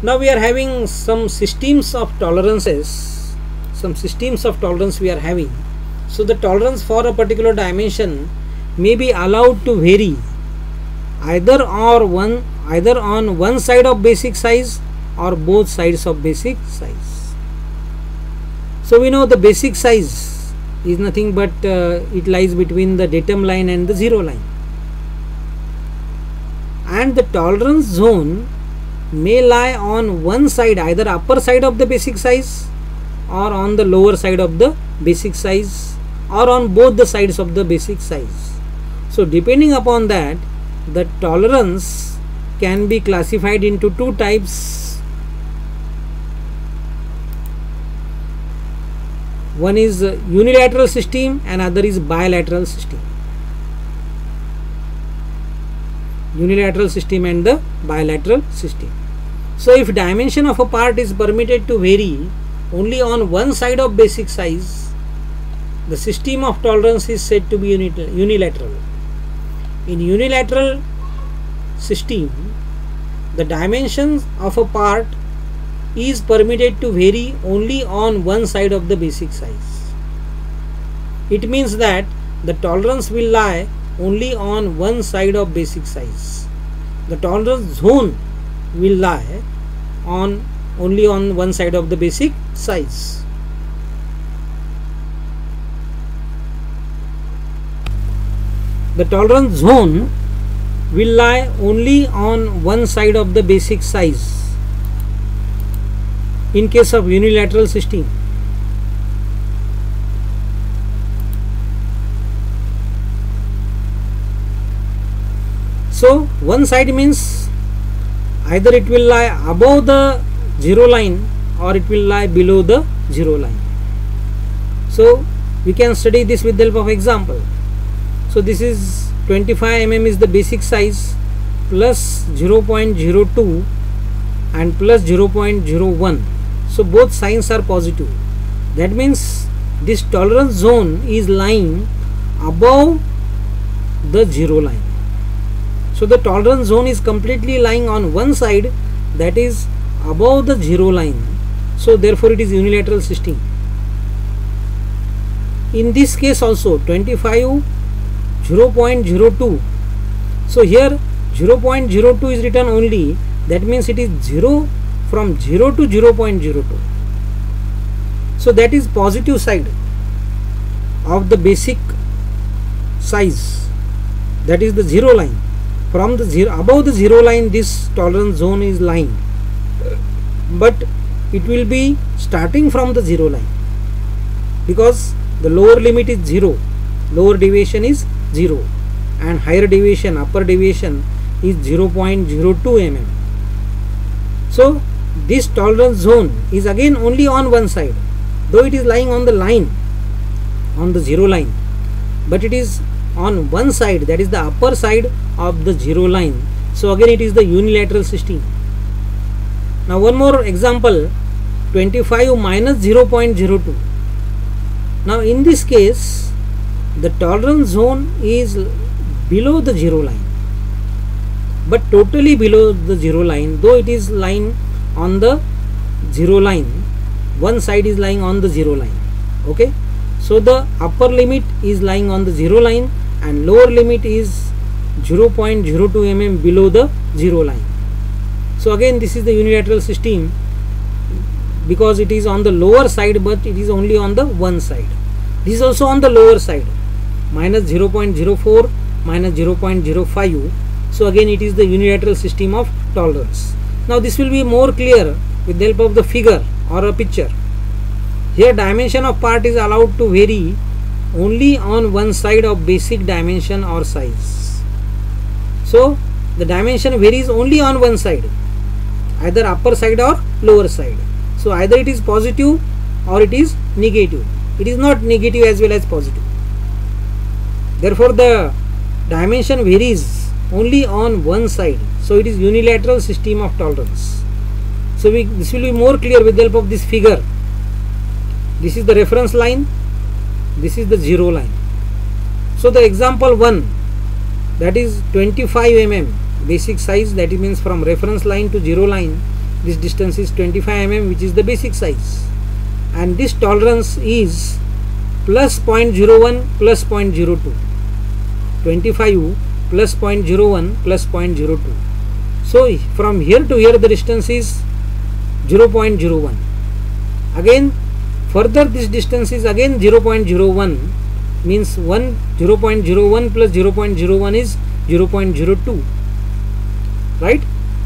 Now we are having some systems of tolerances, some systems of tolerance we are having. So the tolerance for a particular dimension may be allowed to vary either on one side of basic size or both sides of basic size. So we know the basic size is nothing but it lies between the datum line and the zero line, and the tolerance zone may lie on one side, either upper side of the basic size or on the lower side of the basic size or on both the sides of the basic size. So depending upon that, the tolerance can be classified into two types. One is unilateral system and other is bilateral system. Unilateral system and the bilateral system. So if dimension of a part is permitted to vary only on one side of basic size, the system of tolerance is said to be unilateral. In unilateral system, the dimensions of a part is permitted to vary only on one side of the basic size. It means that the tolerance will lie only on one side of basic size. The tolerance zone will lie only on one side of the basic size. The tolerance zone will lie only on one side of the basic size in case of unilateral system. So one side means either it will lie above the zero line or it will lie below the zero line. So we can study this with the help of example. So this is 25 mm is the basic size, plus 0.02 and plus 0.01. So both signs are positive. That means this tolerance zone is lying above the zero line. So the tolerance zone is completely lying on one side, that is above the zero line. So therefore it is unilateral system. In this case also 25 0.02. So here 0.02 is written only, that means it is 0 from 0 to 0.02. So that is positive side of the basic size, that is the zero line. From the zero, above the zero line, this tolerance zone is lying, but it will be starting from the zero line, because the lower limit is 0, lower deviation is 0 and higher deviation, upper deviation is 0.02 mm. So this tolerance zone is again only on one side, though it is lying on the line, on the zero line, but it is on one side, that is the upper side of the zero line. So again it is the unilateral system. Now one more example, 25 minus 0.02. Now in this case the tolerance zone is below the zero line, but totally below the zero line, though it is lying on the zero line, one side is lying on the zero line. Okay, so the upper limit is lying on the zero line and lower limit is 0.02 mm below the zero line. So again this is the unilateral system, because it is on the lower side but it is only on the one side. This is also on the lower side, minus 0.04 minus 0.05. So again it is the unilateral system of tolerance. Now this will be more clear with the help of the figure or a picture. Here dimension of part is allowed to vary only on one side of basic dimension or size. So the dimension varies only on one side, either upper side or lower side. So either it is positive or it is negative. It is not negative as well as positive. Therefore the dimension varies only on one side. So it is unilateral system of tolerance. So this will be more clear with the help of this figure. This is the reference line, this is the zero line. So the example 1, that is 25 mm basic size, that means from reference line to zero line this distance is 25 mm, which is the basic size, and this tolerance is plus 0.01 plus 0.02, 25 plus 0.01 plus 0.02. So from here to here the distance is 0.01. Again further this distance is again 0.01, means 0.01 plus 0.01 is 0.02, right?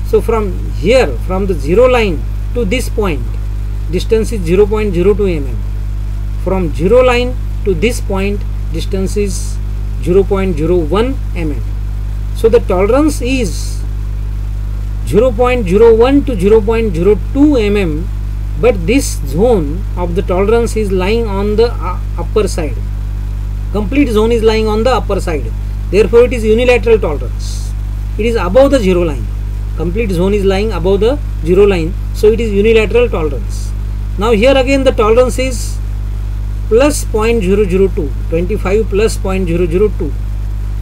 So from here, from the 0 line to this point, distance is 0.02 mm. From 0 line to this point, distance is 0.01 mm. So the tolerance is 0.01 to 0.02 mm, but this zone of the tolerance is lying on the upper side. Complete zone is lying on the upper side. Therefore, it is unilateral tolerance. It is above the 0 line. Complete zone is lying above the 0 line. So, it is unilateral tolerance. Now, here again the tolerance is plus 0.002. 25 plus 0.002.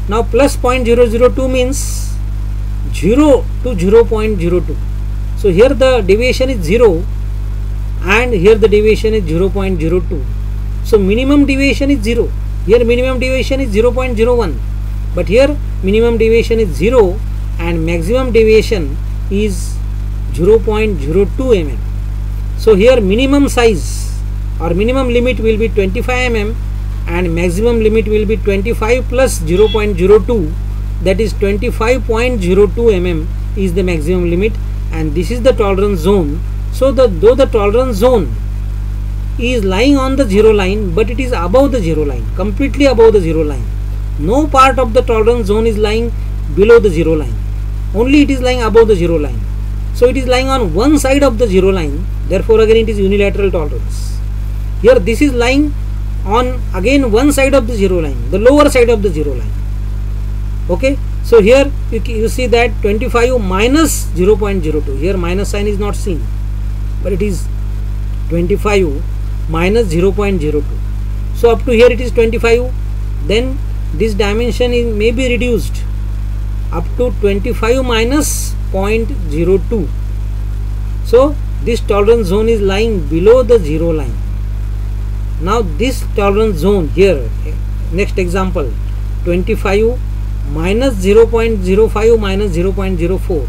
Now, plus 0.002 means 0 to 0.02. So, here the deviation is 0 and here the deviation is 0.02. So, minimum deviation is 0. Here minimum deviation is 0.01, but here minimum deviation is 0 and maximum deviation is 0.02 mm. So here minimum size or minimum limit will be 25 mm and maximum limit will be 25 plus 0.02, that is 25.02 mm is the maximum limit, and this is the tolerance zone. So though the tolerance zone is lying on the 0 line, but it is above the 0 line, completely above the 0 line. No part of the tolerance zone is lying below the 0 line, only it is lying above the 0 line. So it is lying on one side of the 0 line, therefore again it is unilateral tolerance. Here this is lying on again one side of the 0 line, the lower side of the 0 line. Okay, so here you see that 25 minus 0.02, here minus sign is not seen, but it is 25 minus 0.02. So up to here it is 25, then this dimension may be reduced up to 25 minus 0.02. So this tolerance zone is lying below the 0 line. Now this tolerance zone here, next example, 25 minus 0.05 minus 0.04.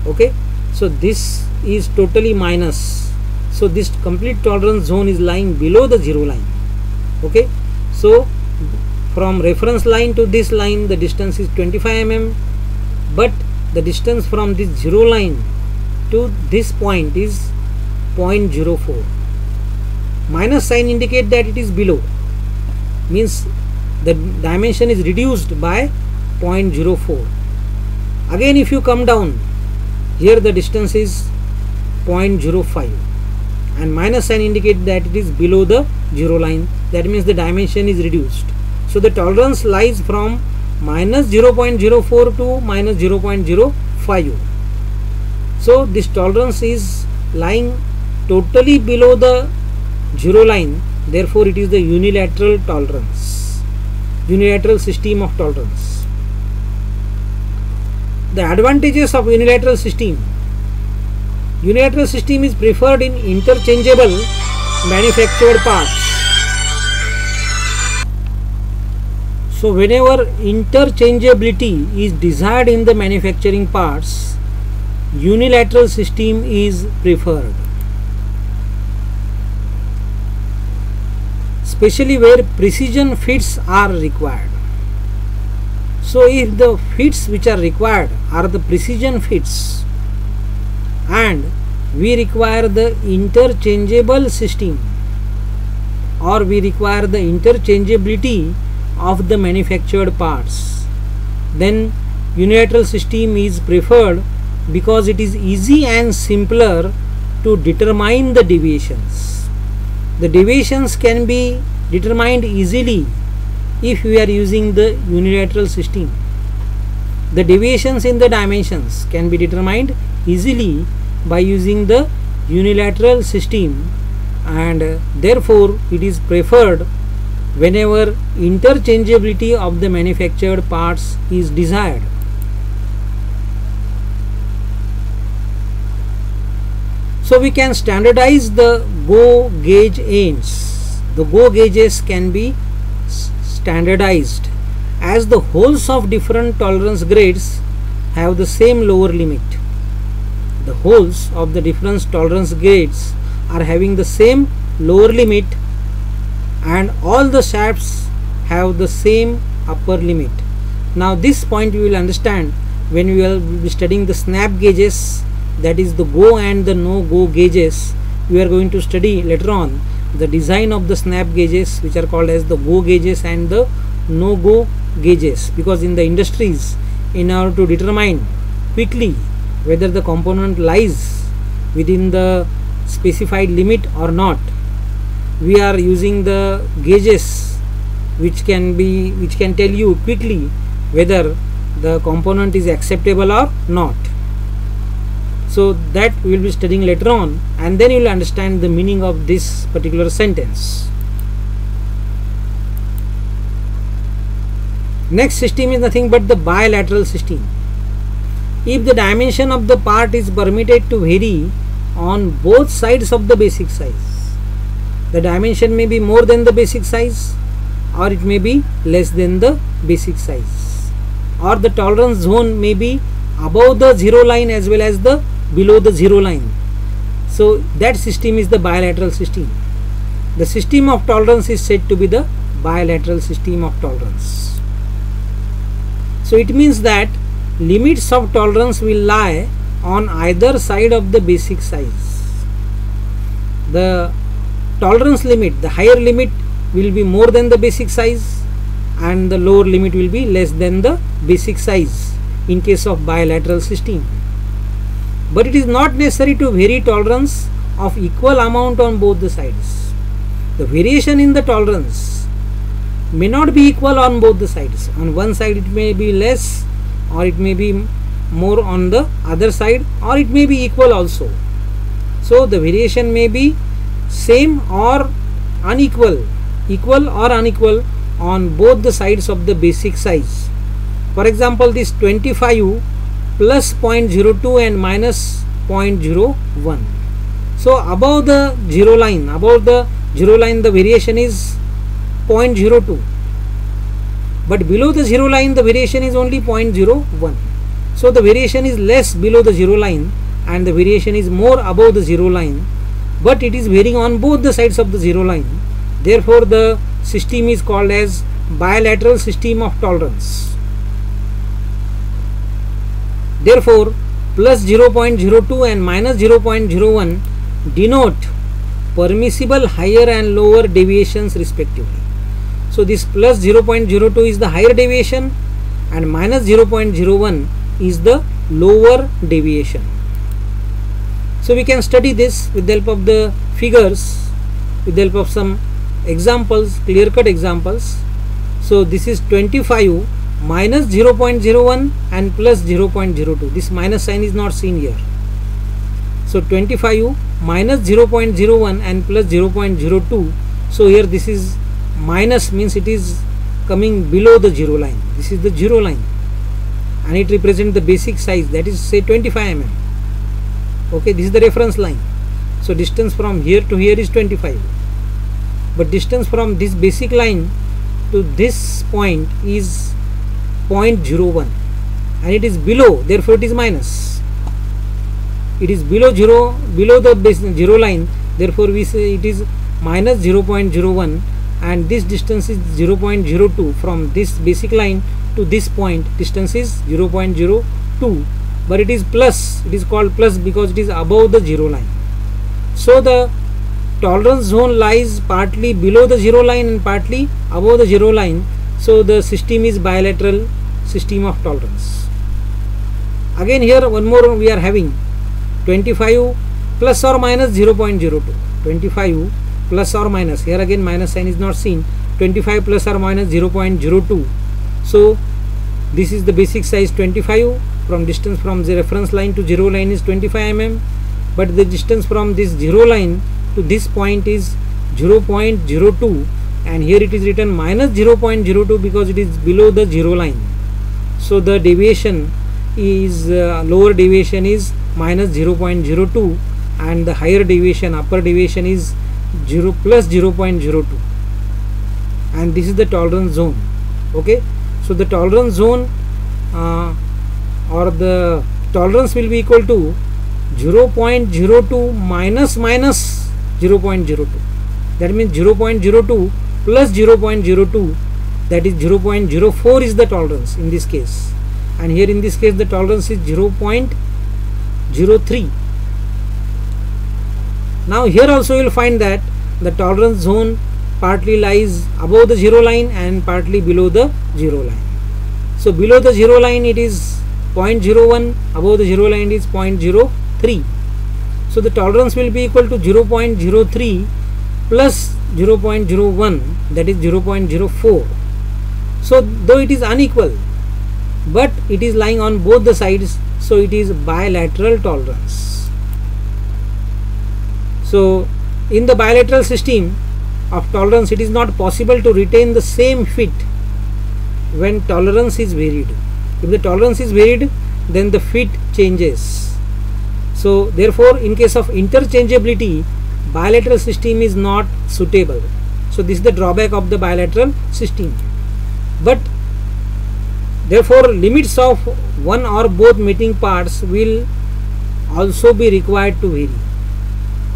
Okay, so this is totally minus. So this complete tolerance zone is lying below the 0 line. Okay, so from reference line to this line the distance is 25 mm, but the distance from this 0 line to this point is 0.04. Minus sign indicate that it is below, means the dimension is reduced by 0.04. Again if you come down, here the distance is 0.05 and minus sign indicate that it is below the 0 line, that means the dimension is reduced. So the tolerance lies from minus 0.04 to minus 0.05. So this tolerance is lying totally below the 0 line, therefore it is the unilateral tolerance, unilateral system of tolerance. The advantages of unilateral system. Unilateral system is preferred in interchangeable manufactured parts. So whenever interchangeability is desired in the manufacturing parts, unilateral system is preferred. Especially where precision fits are required. So if the fits which are required are the precision fits and we require the interchangeable system, or we require the interchangeability of the manufactured parts, then unilateral system is preferred because it is easy and simpler to determine the deviations. The deviations can be determined easily if we are using the unilateral system. The deviations in the dimensions can be determined easily by using the unilateral system, and therefore it is preferred whenever interchangeability of the manufactured parts is desired. So we can standardize the GO gauge ends. The GO gauges can be standardized as the holes of different tolerance grades have the same lower limit. The holes of the different tolerance grades are having the same lower limit, and all the shafts have the same upper limit. Now this point you will understand when we will be studying the snap gauges, that is the GO and the no GO gauges. We are going to study later on the design of the snap gauges, which are called as the GO gauges and the no GO gauges, because in the industries, in order to determine quickly whether the component lies within the specified limit or not, we are using the gauges which can tell you quickly whether the component is acceptable or not. So that we will be studying later on, and then you will understand the meaning of this particular sentence. Next system is nothing but the bilateral system. If the dimension of the part is permitted to vary on both sides of the basic size, the dimension may be more than the basic size or it may be less than the basic size, or the tolerance zone may be above the zero line as well as the below the zero line. So that system is the bilateral system. The system of tolerance is said to be the bilateral system of tolerance. So it means that limits of tolerance will lie on either side of the basic size. The tolerance limit, the higher limit will be more than the basic size, and the lower limit will be less than the basic size in case of bilateral system. But it is not necessary to vary tolerance of equal amount on both the sides. The variation in the tolerance may not be equal on both the sides. On one side it may be less, or it may be more on the other side, or it may be equal also. So the variation may be same or unequal, equal or unequal on both the sides of the basic size. For example, this 25 plus 0.02 and minus 0.01. So above the zero line, the variation is 0.02, but below the zero line the variation is only 0.01. So the variation is less below the zero line and the variation is more above the zero line, but it is varying on both the sides of the zero line. Therefore the system is called as bilateral system of tolerance. Therefore plus 0.02 and minus 0.01 denote permissible higher and lower deviations respectively. So this plus 0.02 is the higher deviation and minus 0.01 is the lower deviation. So we can study this with the help of the figures, with the help of some examples, clear-cut examples. So this is 25 minus 0.01 and plus 0.02. This minus sign is not seen here. So 25 minus 0.01 and plus 0.02. So here this is minus, means it is coming below the zero line. This is the zero line and it represents the basic size, that is say 25 mm. Okay, this is the reference line. So distance from here to here is 25, but distance from this basic line to this point is 0.01 and it is below, therefore it is minus. It is below the zero line, therefore we say it is minus 0.01, and this distance is 0.02. From this basic line to this point distance is 0.02, but it is plus, it is called plus because it is above the zero line. So the tolerance zone lies partly below the zero line and partly above the zero line. So the system is bilateral system of tolerance. Again here one more we are having 25 plus or minus 0.02. 25 plus or minus, here again minus sign is not seen, 25 plus or minus 0.02. So this is the basic size 25, from distance from the reference line to zero line is 25 mm, but the distance from this zero line to this point is 0.02, and here it is written minus 0.02 because it is below the zero line. So the deviation is lower deviation is minus 0.02, and the higher deviation, upper deviation is 0 plus 0.02, and this is the tolerance zone. Okay, so the tolerance zone or the tolerance will be equal to 0.02 minus 0.02. That means 0.02 plus 0.02, that is 0.04 is the tolerance in this case, and here in this case the tolerance is 0.03. Now here also you will find that the tolerance zone partly lies above the zero line and partly below the zero line. So below the zero line it is 0.01, above the zero line is 0.03. So the tolerance will be equal to 0.03 plus 0.01, that is 0.04. So though it is unequal, but it is lying on both the sides, so it is bilateral tolerance. So in the bilateral system of tolerance, it is not possible to retain the same fit when tolerance is varied. If the tolerance is varied, then the fit changes. So therefore in case of interchangeability, bilateral system is not suitable. So this is the drawback of the bilateral system. But therefore limits of one or both meeting parts will also be required to vary.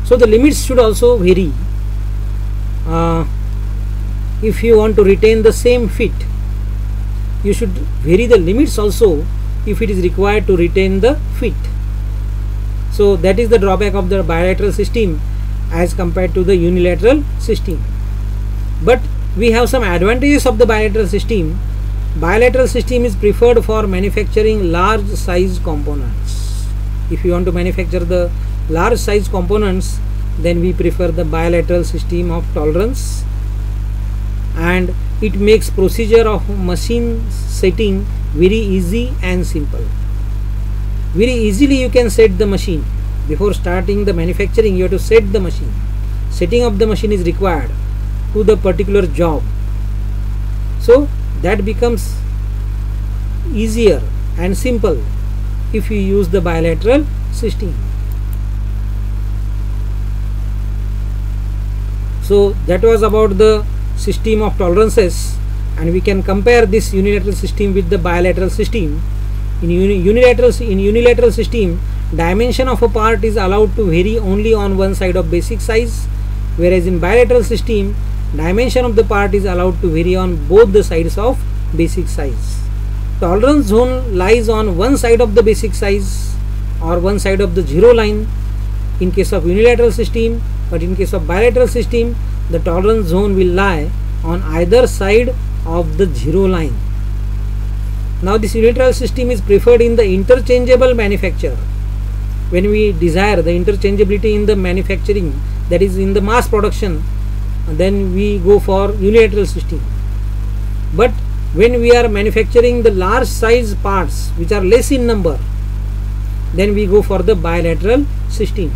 So the limits should also vary if you want to retain the same fit. You should vary the limits also if it is required to retain the fit. So that is the drawback of the bilateral system as compared to the unilateral system. But we have some advantages of the bilateral system. Bilateral system is preferred for manufacturing large size components. If you want to manufacture the large size components, then we prefer the bilateral system of tolerance, and it makes procedure of machine setting very easy and simple. Very easily you can set the machine. Before starting the manufacturing, you have to set the machine. Setting of the machine is required to the particular job. So that becomes easier and simple if you use the bilateral system. So that was about the system of tolerances, and we can compare this unilateral system with the bilateral system. In unilateral system, dimension of a part is allowed to vary only on one side of basic size, whereas in bilateral system, dimension of the part is allowed to vary on both the sides of basic size. Tolerance zone lies on one side of the basic size or one side of the zero line in case of unilateral system, but in case of bilateral system, the tolerance zone will lie on either side of the zero line. Now this unilateral system is preferred in the interchangeable manufacture. When we desire the interchangeability in the manufacturing, that is in the mass production, then we go for unilateral system. But when we are manufacturing the large size parts which are less in number, then we go for the bilateral system.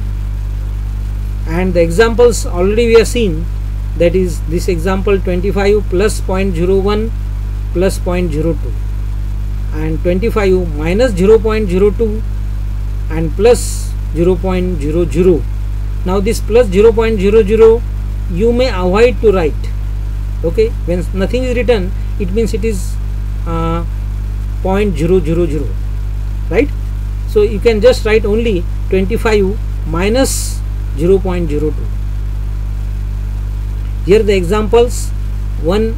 And the examples already we have seen, that is this example 25 plus 0.01 plus 0.02 and 25 minus 0.02 and plus 0.00. Now this plus 0.00 you may avoid to write. Okay, when nothing is written, it means it is 0.000, right? So you can just write only 25 minus 0.02. Here the examples, one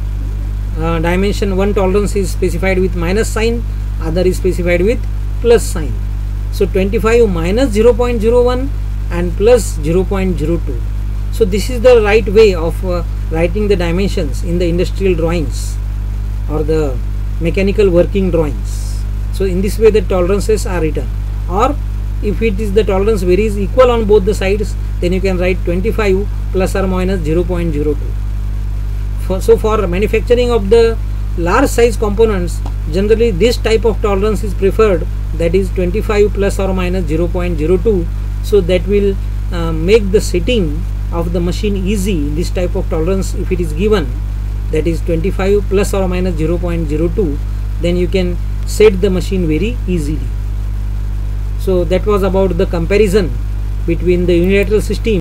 dimension, one tolerance is specified with minus sign, other is specified with plus sign. So 25 minus 0.01 and plus 0.02. So this is the right way of writing the dimensions in the industrial drawings or the mechanical working drawings. So in this way the tolerances are written. Or if it is the tolerance varies equal on both the sides, then you can write 25 plus or minus 0.02. So for manufacturing of the large size components, generally this type of tolerance is preferred, that is 25 plus or minus 0.02. So that will make the setting of the machine easy. This type of tolerance, if it is given, that is 25 plus or minus 0.02, then you can set the machine very easily. So that was about the comparison between the unilateral system